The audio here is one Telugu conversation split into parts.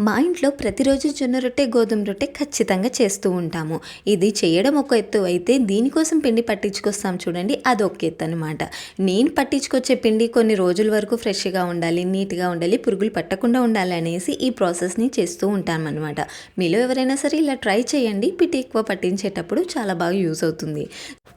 మా ఇంట్లో ప్రతిరోజు జొన్న రొట్టె, గోధుమ రొట్టె ఖచ్చితంగా చేస్తూ ఉంటాము. ఇది చేయడం ఒక ఎత్తు అయితే, దీనికోసం పిండి పట్టించుకొస్తాం చూడండి, అదొక ఎత్తు అనమాట. నేను పట్టించుకొచ్చే పిండి కొన్ని రోజుల వరకు ఫ్రెష్‌గా ఉండాలి, నీట్‌గా ఉండాలి, పురుగులు పట్టకుండా ఉండాలి అనేసి ఈ ప్రాసెస్‌ని చేస్తూ ఉంటామనమాట. మీలో ఎవరైనా సరే ఇలా ట్రై చేయండి. పిండి ఎక్కువ పట్టించేటప్పుడు చాలా బాగా యూజ్ అవుతుంది.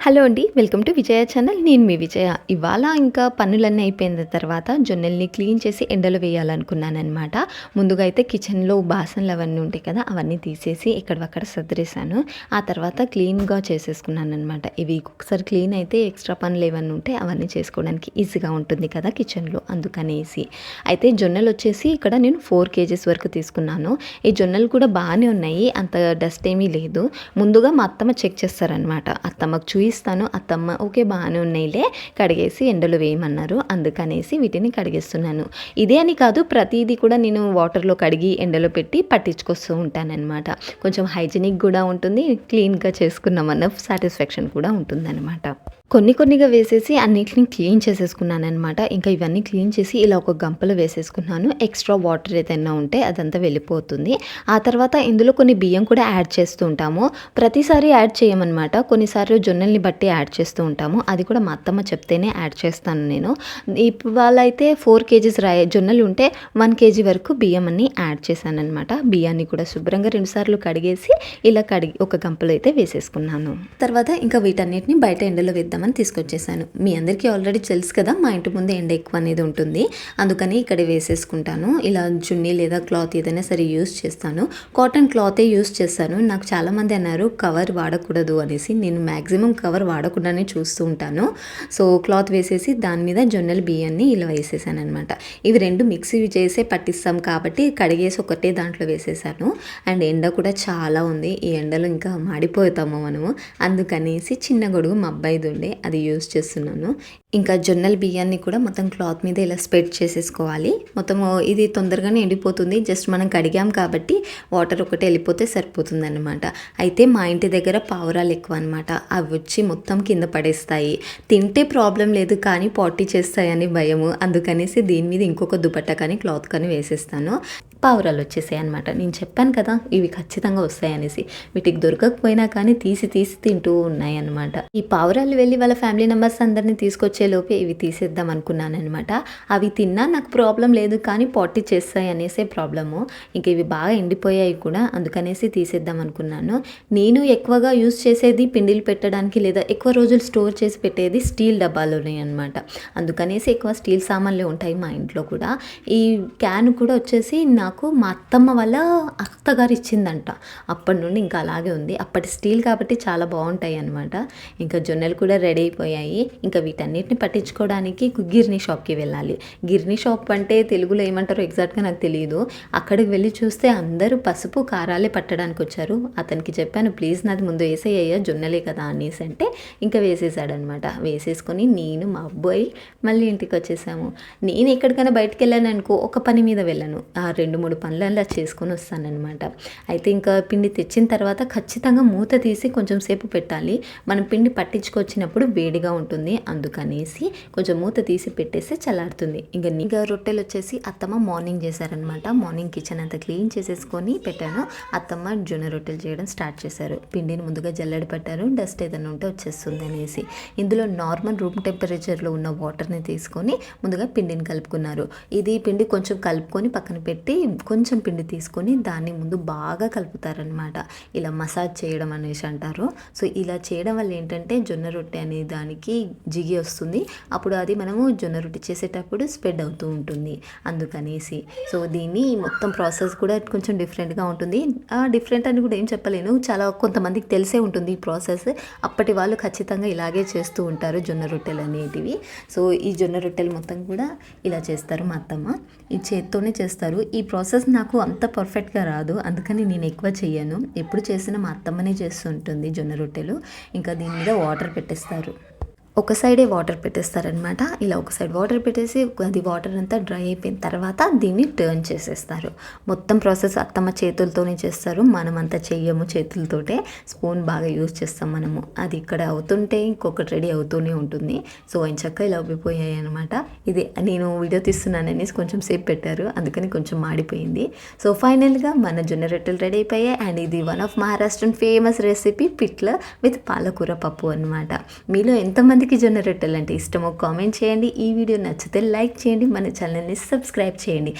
హలో అండి, వెల్కమ్ టు విజయ ఛానల్. నేను మీ విజయ. ఇవాళ ఇంకా పనులన్నీ అయిపోయిన తర్వాత జొన్నల్ని క్లీన్ చేసి ఎండలో వేయాలనుకున్నాననమాట. ముందుగా అయితే కిచెన్లో బాసనలు అవన్నీ ఉంటాయి కదా, అవన్నీ తీసేసి ఎక్కడవక్కడ సర్దిరేసాను. ఆ తర్వాత క్లీన్గా చేసేసుకున్నాను అనమాట. ఇవి ఒకసారి క్లీన్ అయితే ఎక్స్ట్రా పనులు ఏమన్నా ఉంటే అవన్నీ చేసుకోవడానికి ఈజీగా ఉంటుంది కదా కిచెన్లో, అందుకనేసి. అయితే జొన్నలు వచ్చేసి ఇక్కడ నేను 4 కేజీస్ వరకు తీసుకున్నాను. ఈ జొన్నలు కూడా బాగానే ఉన్నాయి, అంత డస్ట్ ఏమీ లేదు. ముందుగా మా అత్తమ్మ చెక్ చేస్తారనమాట. అత్తమ్మకు చూయిస్తాను. అత్తమ్మ ఓకే బాగానే ఉన్నాయిలే, కడిగేసి ఎండలో వేయమన్నారు, అందుకనేసి వీటిని కడిగేస్తున్నాను. ఇదే అని కాదు, ప్రతిదీ కూడా నేను వాటర్లో కడిగి ఎండలో పెట్టి పట్టించుకొస్తూ ఉంటానన్నమాట. కొంచెం హైజీనిక్ కూడా ఉంటుంది, క్లీన్గా చేసుకున్నామన్న సాటిస్ఫాక్షన్ కూడా ఉంటుందన్నమాట. కొన్నిగా వేసేసి అన్నిటిని క్లీన్ చేసేసుకున్నానమాట. ఇంకా ఇవన్నీ క్లీన్ చేసి ఇలా ఒక గంపలో వేసేసుకున్నాను. ఎక్స్ట్రా వాటర్ ఏదైనా ఉంటే అదంతా వెళ్ళిపోతుంది. ఆ తర్వాత ఇందులో కొన్ని బియ్యం కూడా యాడ్ చేస్తూ ఉంటాము. ప్రతిసారి యాడ్ చేయమన్నమాట, కొన్నిసార్లు జొన్నల్ని బట్టి యాడ్ చేస్తూ ఉంటాము. అది కూడా మా అత్తమ్మ చెప్తేనే యాడ్ చేస్తాను నేను. ఇవాళ అయితే 4 కేజీస్ జొన్నలు ఉంటే 1 కేజీ వరకు బియ్యం అన్ని యాడ్ చేశానమాట. బియ్యాన్ని కూడా శుభ్రంగా 2 సార్లు కడిగేసి ఇలా కడిగి ఒక గంపలో అయితే వేసేసుకున్నాను. తర్వాత ఇంకా వీటన్నిటిని బయట ఎండలో వేద్దాం అని తీసుకొచ్చేసాను. మీ అందరికీ ఆల్రెడీ తెలుసు కదా, మా ఇంటి ముందు ఎండ ఎక్కువ అనేది ఉంటుంది, అందుకని ఇక్కడ వేసేసుకుంటాను. ఇలా చున్నీ లేదా క్లాత్ ఏదైనా సరే యూస్ చేస్తాను. కాటన్ క్లాతే యూస్ చేస్తాను. నాకు చాలామంది అన్నారు కవర్ వాడకూడదు అనేసి. నేను మ్యాక్సిమం కవర్ వాడకుండానే చూస్తూ ఉంటాను. సో క్లాత్ వేసేసి దాని మీద జొన్నల బియ్యాన్ని ఇలా వేసేసాను అనమాట. ఇవి రెండు మిక్సీ చేసే పట్టిస్తాం కాబట్టి కడిగేసి ఒకటే దాంట్లో వేసేసాను. అండ్ ఎండ కూడా చాలా ఉంది, ఈ ఎండలో ఇంకా మాడిపోతాము మనము, అందుకనేసి చిన్న గొడుగు మా అబ్బాయిది ఉండే అది యూజ్ చేస్తున్నాను. ఇంకా జొన్నల బియ్యాన్ని కూడా మొత్తం క్లాత్ మీద ఇలా స్ప్రెడ్ చేసేసుకోవాలి. మొత్తం ఇది తొందరగానే ఎండిపోతుంది, జస్ట్ మనం కడిగాం కాబట్టి వాటర్ ఒకటి వెళ్ళిపోతే సరిపోతుంది అనమాట. అయితే మా ఇంటి దగ్గర పావురాలు ఎక్కువ అనమాట. అవి వచ్చి మొత్తం కింద పడేస్తాయి. తింటే ప్రాబ్లం లేదు, కానీ పాటీ చేస్తాయని భయము, అందుకనేసి దీని మీద ఇంకొక దుపట్టా కానీ క్లాత్ కానీ వేసేస్తాను. పావురాలు వచ్చేసాయి అనమాట. నేను చెప్పాను కదా ఇవి ఖచ్చితంగా వస్తాయనేసి. వీటికి దొరకకపోయినా కానీ తీసి తింటూ ఉన్నాయి అనమాట. ఈ పావురాలు వెళ్ళి వాళ్ళ ఫ్యామిలీ మెంబర్స్ అందరినీ తీసుకొచ్చే లోపే ఇవి తీసేద్దాం అనుకున్నాను అనమాట. అవి తిన్నా నాకు ప్రాబ్లం లేదు, కానీ పాటీ చేస్తాయి అనేసే ప్రాబ్లము. ఇంక ఇవి బాగా ఎండిపోయాయి కూడా, అందుకనేసి తీసేద్దాం అనుకున్నాను. నేను ఎక్కువగా యూజ్ చేసేది పిండిలు పెట్టడానికి లేదా ఎక్కువ రోజులు స్టోర్ చేసి పెట్టేది స్టీల్ డబ్బాలోనే అనమాట. అందుకనేసి ఎక్కువ స్టీల్ సామాన్లే ఉంటాయి మా ఇంట్లో కూడా. ఈ క్యాన్ కూడా వచ్చేసి నాకు మా అత్తమ్మ వాళ్ళ అత్తగారు ఇచ్చిందంట. అప్పటి నుండి ఇంకా అలాగే ఉంది. అప్పటి స్టీల్ కాబట్టి చాలా బాగుంటాయి అనమాట. ఇంకా జొన్నలు కూడా రెడీ అయిపోయాయి. ఇంకా వీటన్నిటిని పట్టించుకోవడానికి గిర్నీ షాప్కి వెళ్ళాలి. గిర్నీ షాప్ అంటే తెలుగులో ఏమంటారో ఎగ్జాక్ట్గా నాకు తెలియదు. అక్కడికి వెళ్ళి చూస్తే అందరూ పసుపు కారాలే పట్టడానికి వచ్చారు. అతనికి చెప్పాను ప్లీజ్ నాది ముందు వేసేయ్యా, జొన్నలే కదా అనేసి అంటే ఇంకా వేసేసాడనమాట. వేసేసుకొని నేను మా అబ్బాయి మళ్ళీ ఇంటికి వచ్చేసాము. నేను ఎక్కడికైనా బయటకు వెళ్ళాను అనుకో, ఒక పని మీద వెళ్ళాను, ఆ 2-3 పనులు అలా చేసుకొని వస్తానన్నమాట. అయితే ఇంకా పిండి తెచ్చిన తర్వాత ఖచ్చితంగా మూత తీసి కొంచెం సేపు పెట్టాలి. మనం పిండి పట్టించుకొచ్చినప్పుడు వేడిగా ఉంటుంది, అందుకనేసి కొంచెం మూత తీసి పెట్టేస్తే చల్లారుతుంది. ఇంకా రొట్టెలు వచ్చేసి అత్తమ్మ మార్నింగ్ చేశారనమాట. మార్నింగ్ కిచెన్ అంతా క్లీన్ చేసేసుకొని పెట్టాను. అత్తమ్మ జొన్న రొట్టెలు చేయడం స్టార్ట్ చేశారు. పిండిని ముందుగా జల్లెడ పట్టారు, డస్ట్ ఏదైనా ఉంటే వచ్చేస్తుంది అనేసి. ఇందులో నార్మల్ రూమ్ టెంపరేచర్లో ఉన్న వాటర్ని తీసుకొని ముందుగా పిండిని కలుపుకున్నారు. ఇది పిండి కొంచెం కలుపుకొని పక్కన పెట్టి కొంచెం పిండి తీసుకొని దాన్ని ముందు బాగా కలుపుతారనమాట. ఇలా మసాజ్ చేయడం అనేసి అంటారు. సో ఇలా చేయడం వల్ల ఏంటంటే జొన్న రొట్టె అనే దానికి జిగి వస్తుంది. అప్పుడు అది మనము జొన్న రొట్టె చేసేటప్పుడు స్ప్రెడ్ అవుతూ ఉంటుంది, అందుకనేసి. సో దీన్ని మొత్తం ప్రాసెస్ కూడా కొంచెం డిఫరెంట్గా ఉంటుంది. డిఫరెంట్ అని కూడా ఏం చెప్పలేను, చాలా కొంతమందికి తెలిసే ఉంటుంది ఈ ప్రాసెస్. అప్పటి వాళ్ళు ఖచ్చితంగా ఇలాగే చేస్తూ ఉంటారు జొన్న రొట్టెలు అనేటివి. సో ఈ జొన్న రొట్టెలు మొత్తం కూడా ఇలా చేస్తారు మా అత్తమ్మ. ఈ చేత్తోనే చేస్తారు. ఈ ప్రాసెస్ నాకు అంత పర్ఫెక్ట్గా రాదు, అందుకని నేను ఎక్కువ చెయ్యను. ఎప్పుడు చేసినా మా అత్తమ్మనే చేస్తుంటుంది జొన్న రొట్టెలు. ఇంకా దీని మీద వాటర్ పెట్టేస్తారు. ఒక సైడే వాటర్ పెట్టేస్తారనమాట. ఇలా ఒక సైడ్ వాటర్ పెట్టేసి అది వాటర్ అంతా డ్రై అయిపోయిన తర్వాత దీన్ని టర్న్ చేసేస్తారు. మొత్తం ప్రాసెస్ అత్తమ్మ చేతులతోనే చేస్తారు. మనమంతా చెయ్యము చేతులతోటే. స్పూన్ బాగా యూజ్ చేస్తాం మనము. అది ఇక్కడ అవుతుంటే ఇంకొకటి రెడీ అవుతూనే ఉంటుంది. సో ఎంచక్కా ఇలా ఉబ్బిపోయాయి అనమాట. ఇది నేను వీడియో తీస్తున్నాననేసి కొంచెం సేపు పెట్టారు. అందుకని కొంచెం మాడిపోయింది. సో ఫైనల్‌గా మన జొన్న రొట్టెలు రెడీ అయిపోయాయి. అండ్ ఇది one of Maharashtrian famous recipe Pitla with పాలకూర పప్పు అనమాట. మీలో ఎంతమందికి జొన్న రొట్టెలు అంటే ఇష్టమో కామెంట్ చేయండి. ఈ వీడియో నచ్చితే లైక్ చేయండి. మన ఛానల్‌ని సబ్స్క్రైబ్ చేయండి.